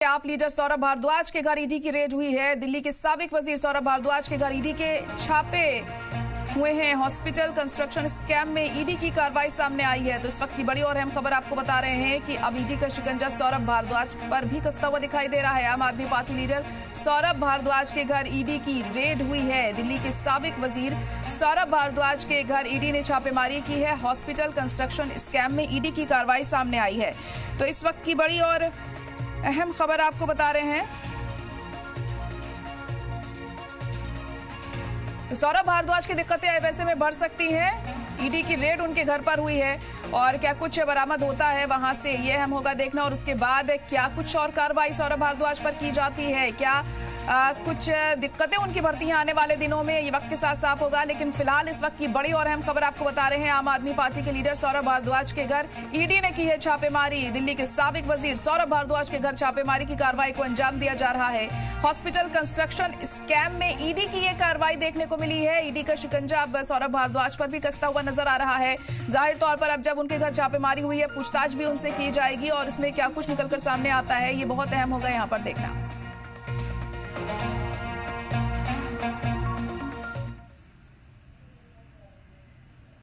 आप लीडर सौरभ भारद्वाज के घर ईडी की रेड हुई है। दिल्ली के साबिक वजीर सौरभ भारद्वाज के घर ईडी के छापे हुए हैं। हॉस्पिटल कंस्ट्रक्शन स्कैम में ईडी की कार्रवाई सामने आई है। तो इस वक्त की बड़ी और अहम खबर आपको बता रहे हैं कि अब ईडी का शिकंजा सौरभ भारद्वाज पर भी कसता हुआ दिखाई दे रहा है। आम आदमी पार्टी लीडर सौरभ भारद्वाज के घर ईडी की रेड हुई है। दिल्ली के साबिक वजीर सौरभ भारद्वाज के घर ईडी ने छापेमारी की है। हॉस्पिटल कंस्ट्रक्शन स्कैम में ईडी की कार्रवाई सामने आई है। तो इस वक्त की बड़ी और अहम खबर आपको बता रहे हैं। तो सौरभ भारद्वाज की दिक्कतें वैसे में बढ़ सकती हैं। ईडी की रेड उनके घर पर हुई है और क्या कुछ बरामद होता है वहां से, ये अहम होगा देखना। और उसके बाद क्या कुछ और कार्रवाई सौरभ भारद्वाज पर की जाती है, क्या कुछ दिक्कतें उनकी बढ़ती हैं आने वाले दिनों में, ये वक्त के साथ साफ होगा। लेकिन फिलहाल इस वक्त की बड़ी और अहम खबर आपको बता रहे हैं। आम आदमी पार्टी के लीडर सौरभ भारद्वाज के घर ईडी ने की है छापेमारी। दिल्ली के साबिक वजीर सौरभ भारद्वाज के घर छापेमारी की कार्रवाई को अंजाम दिया जा रहा है। हॉस्पिटल कंस्ट्रक्शन स्कैम में ईडी की ये कार्रवाई देखने को मिली है। ईडी का शिकंजा अब सौरभ भारद्वाज पर भी कसता हुआ नजर आ रहा है। जाहिर तौर पर अब जब उनके घर छापेमारी हुई है, पूछताछ भी उनसे की जाएगी और इसमें क्या कुछ निकलकर सामने आता है, ये बहुत अहम होगा यहाँ पर देखना।